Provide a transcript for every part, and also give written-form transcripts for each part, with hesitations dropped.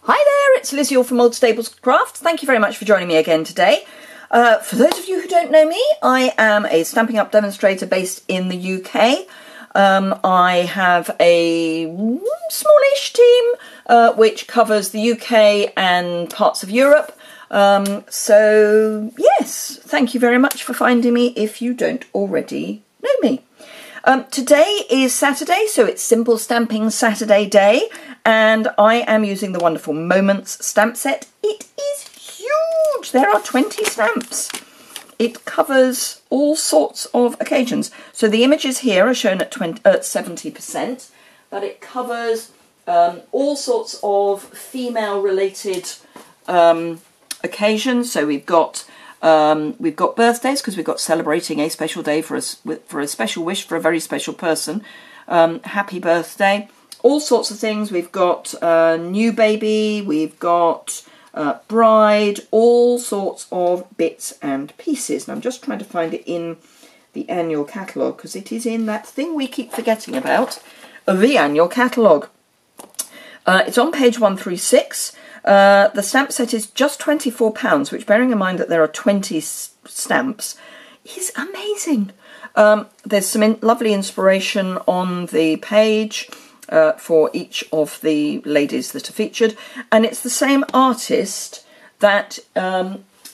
Hi there, it's Liz Yuille from Old Stables Crafts. Thank you very much for joining me again today. For those of you who don't know me, I am a Stampin' Up demonstrator based in the UK. I have a smallish team which covers the UK and parts of Europe. So yes, thank you very much for finding me if you don't already know me. Today is Saturday, so it's Simple Stamping Saturday day, and I am using the wonderful Moments stamp set. It is huge! There are 20 stamps. It covers all sorts of occasions. So the images here are shown at 70%, but it covers all sorts of female-related occasions. So we've got birthdays, because we've got celebrating a special day for a special wish for a very special person. Happy birthday. All sorts of things. We've got new baby, we've got bride, all sorts of bits and pieces. And I'm just trying to find it in the annual catalogue, because it is in that thing we keep forgetting about, the annual catalogue. It's on page 136. The stamp set is just £24, which, bearing in mind that there are 20 stamps, is amazing. There's some lovely inspiration on the page for each of the ladies that are featured, and it's the same artist that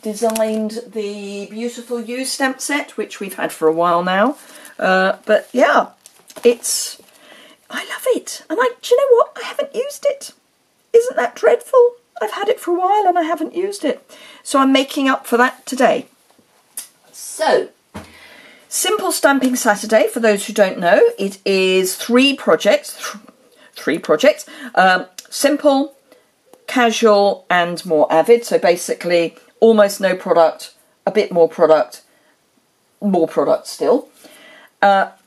designed the beautiful Yuille stamp set, which we've had for a while now. But yeah, I love it, and do you know what? I haven't used it. Isn't that dreadful? I've had it for a while and I haven't used it. So I'm making up for that today. So, Simple Stamping Saturday, for those who don't know, it is three projects. Simple, casual and more avid. So basically almost no product, a bit more product still.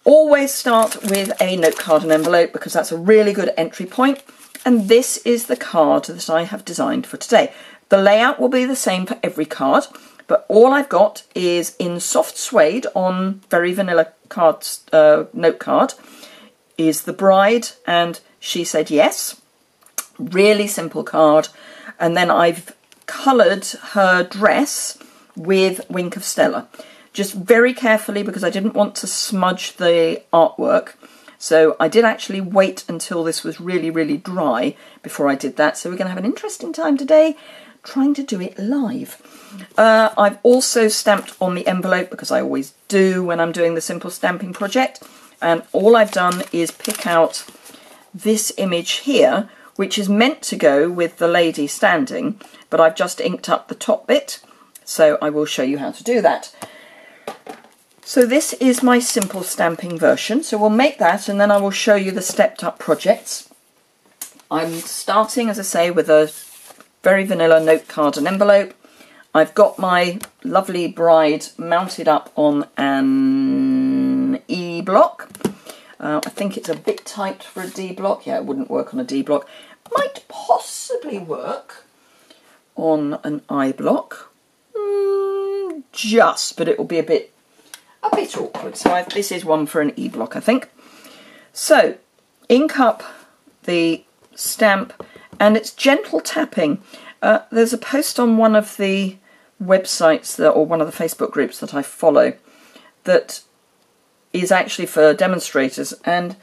Always start with a note card and envelope, because that's a really good entry point. And this is the card that I have designed for today. The layout will be the same for every card, but all I've got is in soft suede on very vanilla note card is the bride and she said yes. Really simple card. And then I've coloured her dress with Wink of Stella. Just very carefully, because I didn't want to smudge the artwork. So I did actually wait until this was really, really dry before I did that. So we're going to have an interesting time today trying to do it live. I've also stamped on the envelope, because I always do when I'm doing the Simple Stamping project. And all I've done is pick out this image here, which is meant to go with the lady standing, but I've just inked up the top bit. So I will show you how to do that. So this is my Simple Stamping version, so we'll make that and then I will show you the stepped up projects. I'm starting, as I say, with a very vanilla note card and envelope. I've got my lovely bride mounted up on an E block. I think it's a bit tight for a D block. Yeah, it wouldn't work on a D block. Might possibly work on an I block. But it will be a bit awkward. So this is one for an E block, I think. So ink up the stamp, and it's gentle tapping. There's a post on one of the websites or one of the Facebook groups that I follow that is actually for demonstrators, and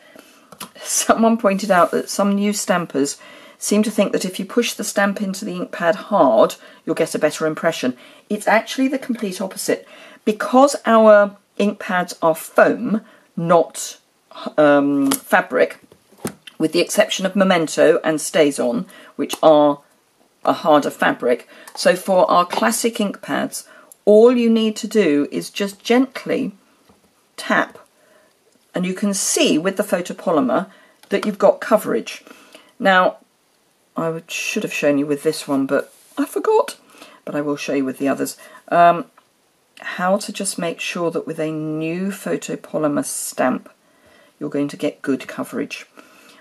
someone pointed out that some new stampers seem to think that if you push the stamp into the ink pad hard, you'll get a better impression. It's actually the complete opposite. Because our ink pads are foam, not fabric, with the exception of Memento and StazOn, which are a harder fabric. So for our classic ink pads, all you need to do is just gently tap, and you can see with the photopolymer that you've got coverage. Now, I should have shown you with this one, but I forgot. But I will show you with the others. How to just make sure that with a new photopolymer stamp you're going to get good coverage.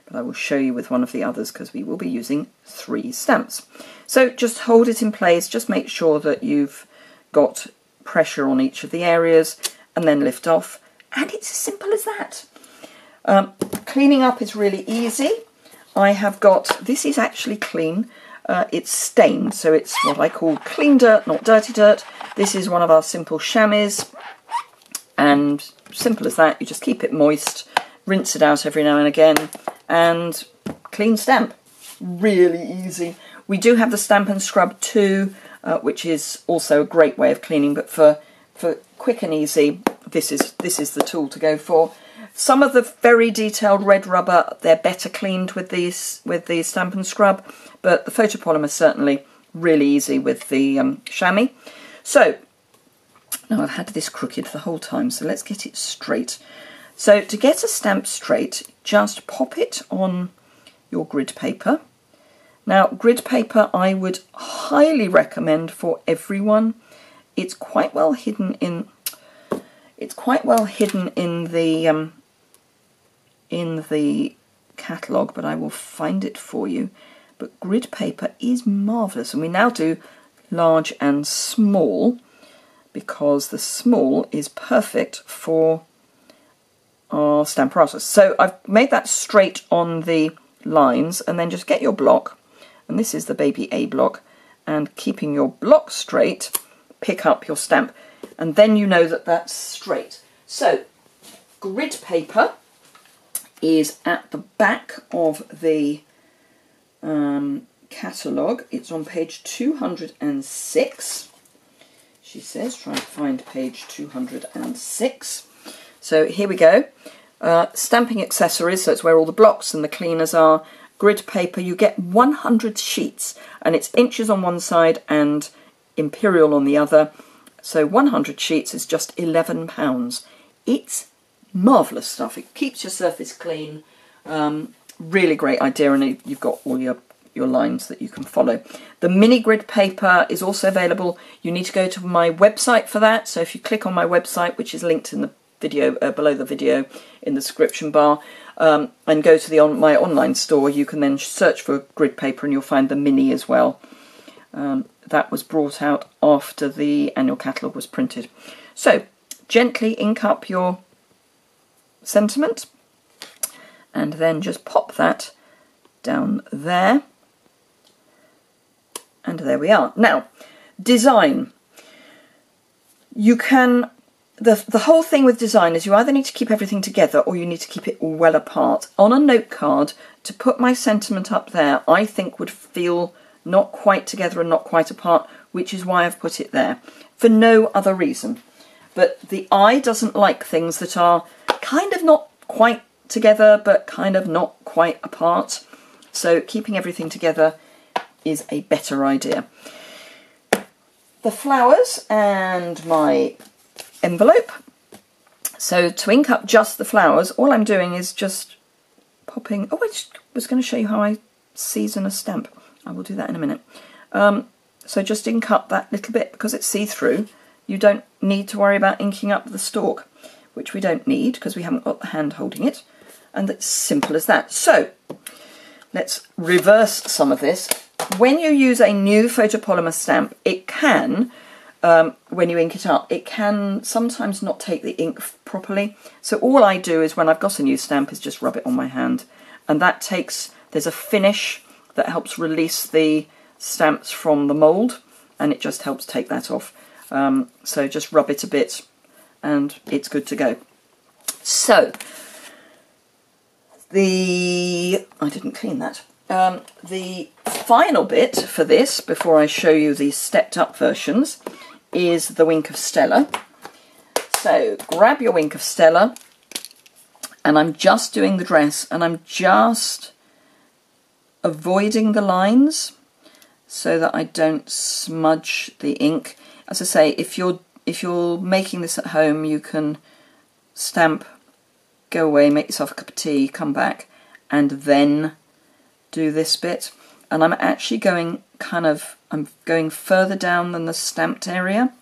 But I will show you with one of the others, because we will be using 3 stamps. So just hold it in place, just make sure that you've got pressure on each of the areas, and then lift off, and it's as simple as that. Cleaning up is really easy. I have got, this is actually clean, it's stained, so it's what I call clean dirt, not dirty dirt. This is one of our simple chamois, and simple as that. You just keep it moist, rinse it out every now and again, and clean stamp. Really easy. We do have the Stamp and Scrub too, which is also a great way of cleaning, but for quick and easy, this is the tool to go for. Some of the very detailed red rubber, they're better cleaned with the Stamp and Scrub, but the photopolymer is certainly really easy with the chamois. So, now I've had this crooked the whole time, so let's get it straight. So to get a stamp straight, just pop it on your grid paper. Now, grid paper I would highly recommend for everyone. It's quite well hidden in the catalogue, but I will find it for you. But grid paper is marvellous, and we now do large and small because the small is perfect for our Stamparatus. So I've made that straight on the lines, and then just get your block, and this is the baby A block, and keeping your block straight, pick up your stamp, and then you know that that's straight. So grid paper is at the back of the catalogue. It's on page 206. She says, try to find page 206. So here we go. Stamping accessories, so it's where all the blocks and the cleaners are. Grid paper, you get 100 sheets, and it's inches on one side and imperial on the other. So 100 sheets is just £11. It's marvellous stuff. It keeps your surface clean. Really great idea, and you've got all your lines that you can follow. The mini grid paper is also available. You need to go to my website for that. So if you click on my website, which is linked in the video below the video in the description bar, and go to my online store, you can then search for grid paper and you'll find the mini as well. That was brought out after the annual catalogue was printed. So gently ink up your sentiment, and then just pop that down there, and there we are. Now, design. You can, the whole thing with design is you either need to keep everything together or you need to keep it well apart. On a note card, to put my sentiment up there, I think would feel not quite together and not quite apart, which is why I've put it there, for no other reason. But the eye doesn't like things that are kind of not quite together, but kind of not quite apart. So keeping everything together is a better idea. The flowers and my envelope. So to ink up just the flowers, all I'm doing is just popping... Oh, I was going to show you how I season a stamp. I will do that in a minute. So just ink up that little bit because it's see-through. You don't need to worry about inking up the stalk, which we don't need because we haven't got the hand holding it. And it's simple as that. So let's reverse some of this. When you use a new photopolymer stamp, it can, when you ink it up, it can sometimes not take the ink properly. So all I do is when I've got a new stamp is just rub it on my hand. And that takes, there's a finish that helps release the stamps from the mould, and it just helps take that off. So just rub it a bit and it's good to go. So, I didn't clean that. The final bit for this, before I show you the stepped up versions, is the Wink of Stella. So grab your Wink of Stella, and I'm just doing the dress, and I'm just avoiding the lines so that I don't smudge the ink. As I say, if you're making this at home, you can stamp, go away, make yourself a cup of tea, come back, and then do this bit. And I'm actually going I'm going further down than the stamped area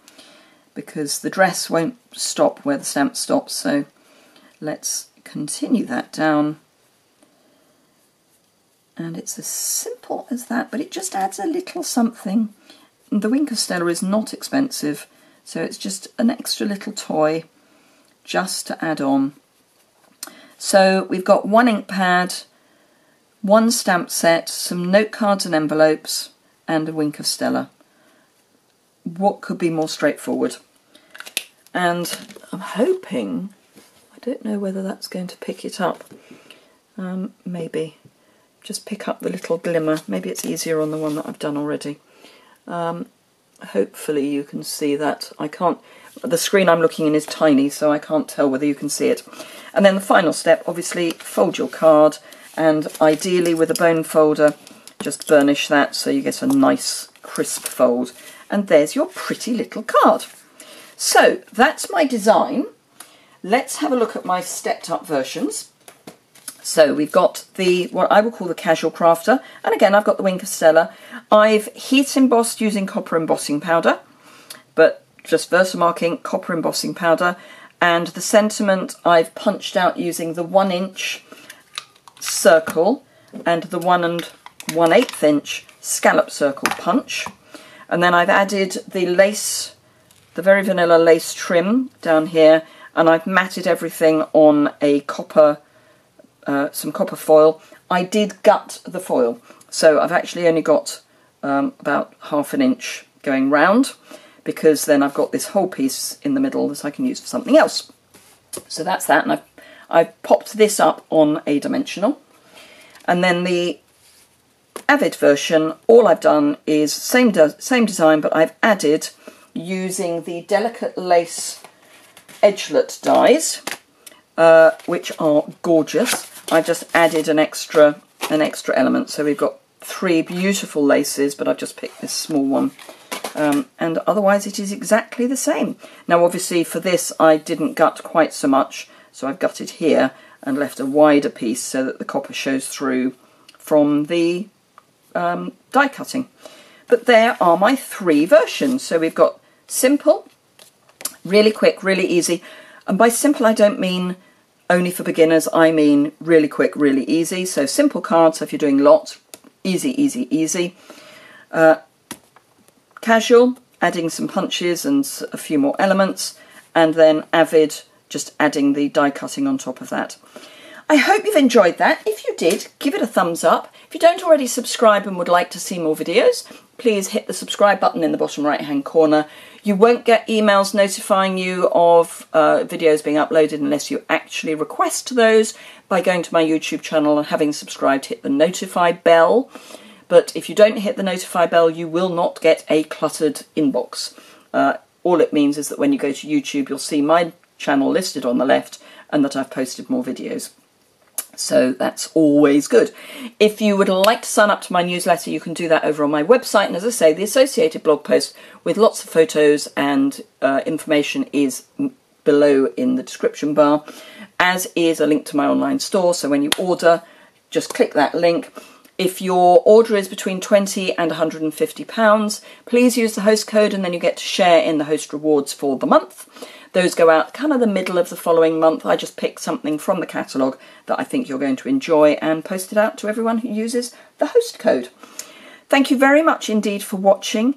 because the dress won't stop where the stamp stops. So let's continue that down. And it's as simple as that, but it just adds a little something. The Wink of Stella is not expensive, so it's just an extra little toy just to add on. So we've got one ink pad, one stamp set, some note cards and envelopes, and a wink of Stella. What could be more straightforward? And I'm hoping, I don't know whether that's going to pick it up. Maybe. Just pick up the little glimmer. Maybe it's easier on the one that I've done already. Hopefully you can see that. I can't, the screen I'm looking in is tiny, so I can't tell whether you can see it. And then the final step, obviously, fold your card, and ideally with a bone folder, just burnish that so you get a nice crisp fold. And there's your pretty little card. So that's my design. Let's have a look at my stepped up versions. So we've got the, what I will call the casual crafter, and again I've got the wink of Stella. I've heat embossed using copper embossing powder, but just Versamarking copper embossing powder, and the sentiment I've punched out using the 1-inch circle and the 1 1/8 inch scallop circle punch. And then I've added the lace, the very vanilla lace trim down here, and I've matted everything on a copper, some copper foil. I did gut the foil, so I've actually only got about 1/2 inch going round, because then I've got this whole piece in the middle that I can use for something else. So that's that, and I've popped this up on a dimensional. And then the Avid version, all I've done is same design, but I've added, using the delicate lace edgelet dies, which are gorgeous. I've just added an extra element. So we've got 3 beautiful laces, but I've just picked this small one. And otherwise it is exactly the same. Now obviously for this I didn't gut quite so much, so I've gutted here and left a wider piece so that the copper shows through from the die cutting. But there are my 3 versions. So we've got simple, really quick, really easy. And by simple I don't mean only for beginners, I mean really quick, really easy. So simple cards, so if you're doing lots, easy, easy, easy. Casual, adding some punches and a few more elements. And then Avid, just adding the die cutting on top of that. I hope you've enjoyed that. If you did, give it a thumbs up. If you don't already subscribe and would like to see more videos, please hit the subscribe button in the bottom right hand corner. You won't get emails notifying you of videos being uploaded unless you actually request those by going to my YouTube channel and having subscribed, hit the notify bell. But if you don't hit the notify bell, you will not get a cluttered inbox. All it means is that when you go to YouTube, you'll see my channel listed on the left and that I've posted more videos. So that's always good. If you would like to sign up to my newsletter, you can do that over on my website. And as I say, the associated blog post with lots of photos and information is below in the description bar, as is a link to my online store. So when you order, just click that link. If your order is between £20 and £150, please use the host code and then you get to share in the host rewards for the month. Those go out kind of the middle of the following month. I just pick something from the catalogue that I think you're going to enjoy and post it out to everyone who uses the host code. Thank you very much indeed for watching.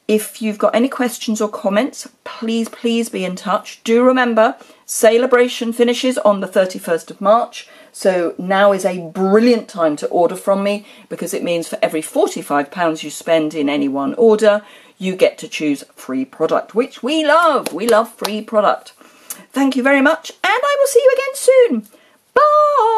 If you've got any questions or comments, please be in touch. Do remember, Celebration finishes on the 31st of March. So now is a brilliant time to order from me, because it means for every £45 you spend in any one order, you get to choose free product, which we love. We love free product. Thank you very much, and I will see you again soon. Bye!